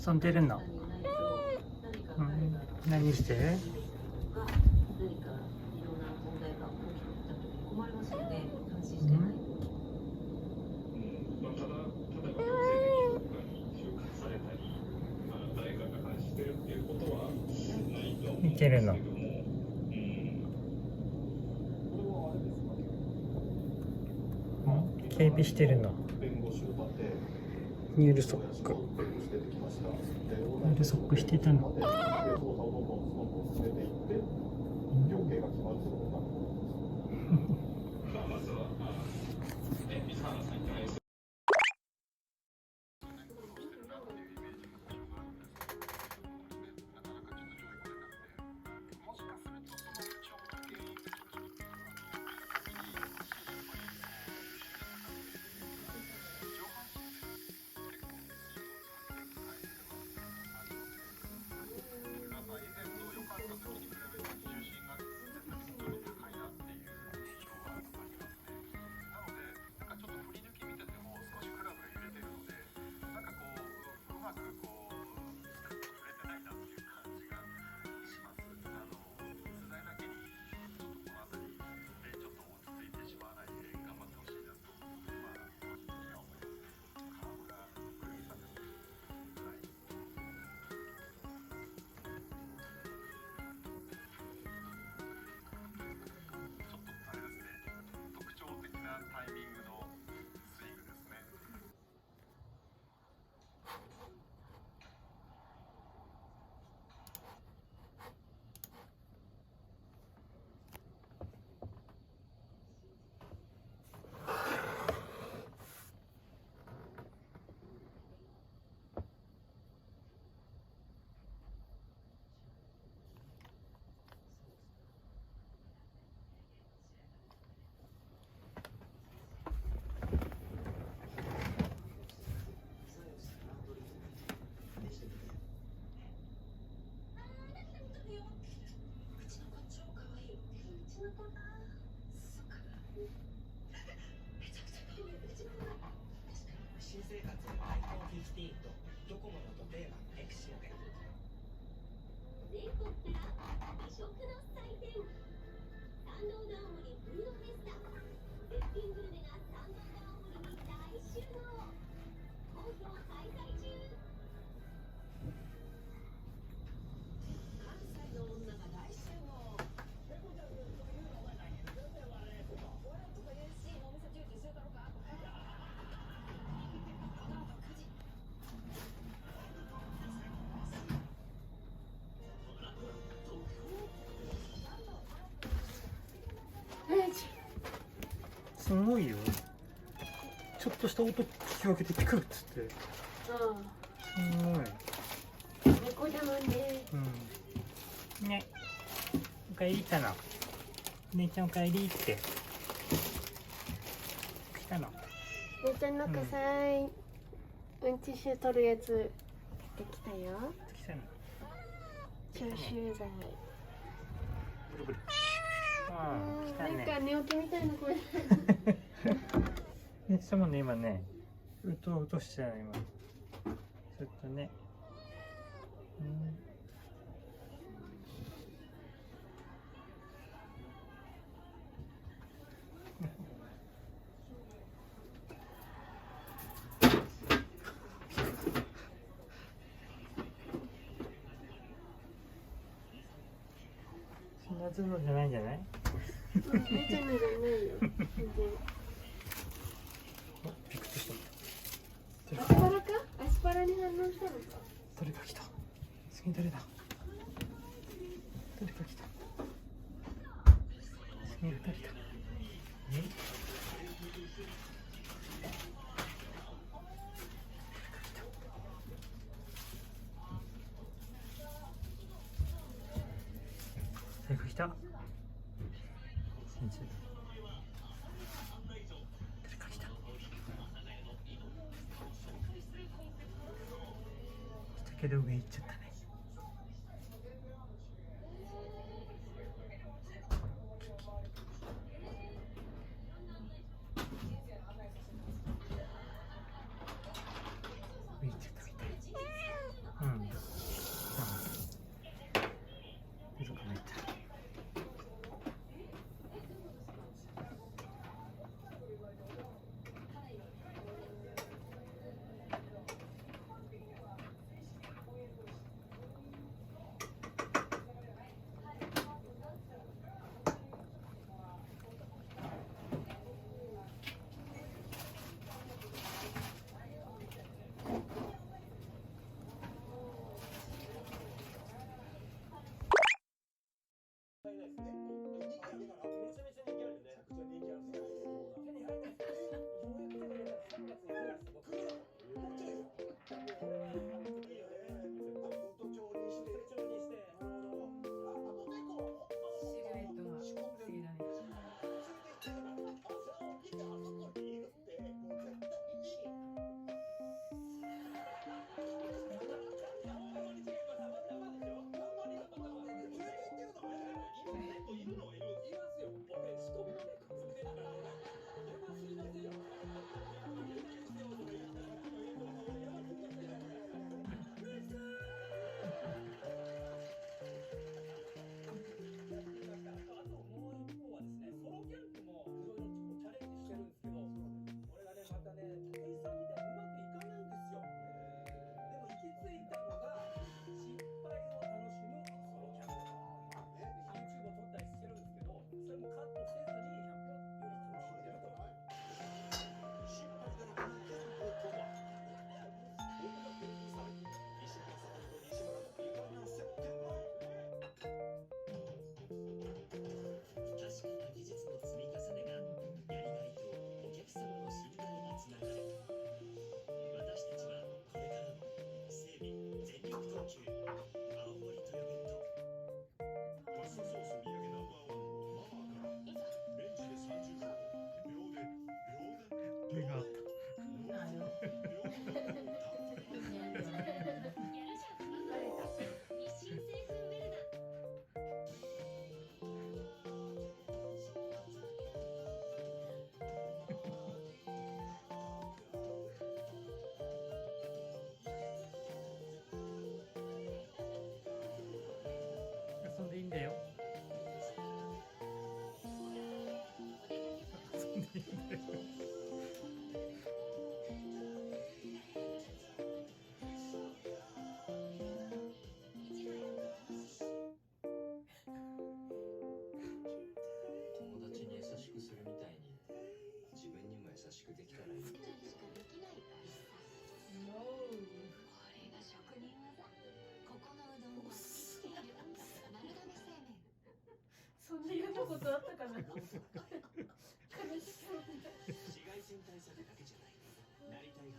遊んでるの？うん、何してる？見てるの？警備してるの？ニュールソック。ニュールソックしてたの？新生活iPhone 15とドコモのド定番エクシオで全国から美食の祭典山王の青森フードフェスタ絶品グルメが山王の青森に大集合好評開催中関西の女が大集合猫ちゃんというのは何全然悪いこと俺とか USC のお店中止してたのかすごいよ。ちょっとした音聞き分けてピクッつって。すごい。猫だもんね。うん。ね。おかえりかな。姉ちゃんおかえりって。来たの。姉ちゃんなんかさうんち臭取るやつできたよ。来たの。消臭剤。ブルブル。来たね。なんか寝起きみたいな声。ね、したもんね、今ね。うとうとしてたの、今。ちょっとね。そんなズボンじゃないんじゃない？姉ちゃんのじゃないよ。全然。びっくりした。アスパラか？アスパラに反応したのか。誰か来た。次誰だ？誰か来た。次誰だ？誰か来た？先生。誰か来た？来たけど上行っちゃったね。ないですね。人気あるから。めちゃめちゃ人気あるよね。めちゃくちゃ人気ある。手に入らないです。ようやく手に入れたら3月に来るんです。僕来るの？もうちょいよ。俺はいいよね。と調理して。調理して。なるほど。あ、もう一個。シルエットが不思議だね。目があった。遊んでいいんだよ。遊んでいいんだよ。友達に優しくするみたいに自分にも優しくできたらいい。しかできないこれが職人技。ここのうどんは生きている丸亀製麺。そんな嫌なことあったかな。悲しそう。紫外線対策だけじゃない。なりたい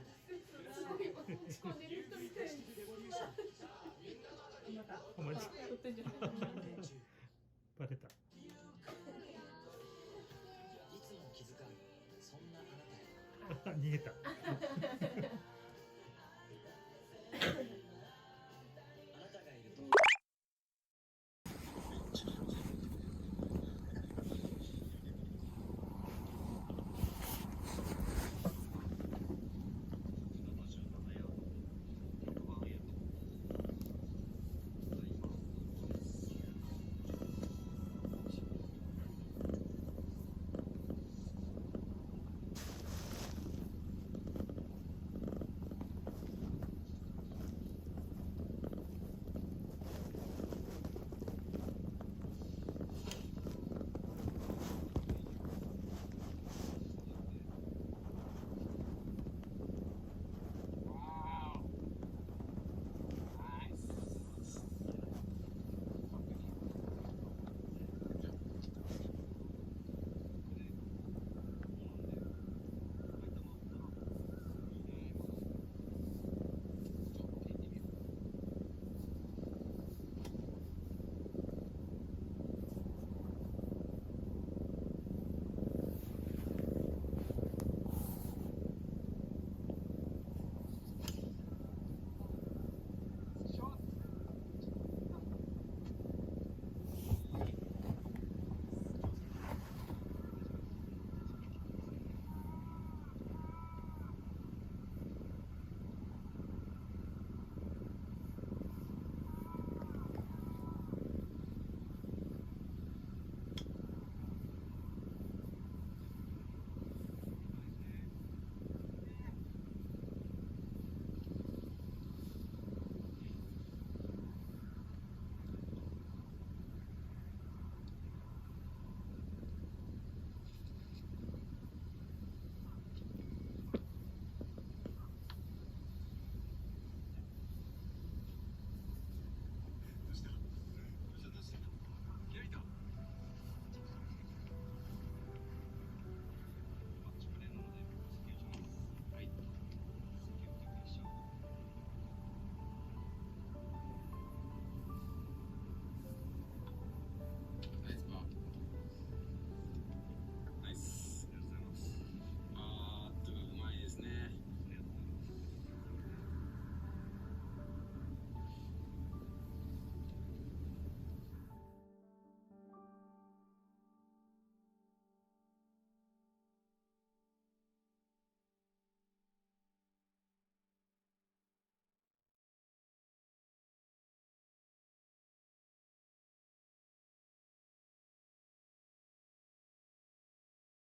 肌すごい落ち込んでる人みたい。レボリューション。またお待ち。撮ってんじゃない。バレた。いつも気遣うそんなあなたへ。逃げた。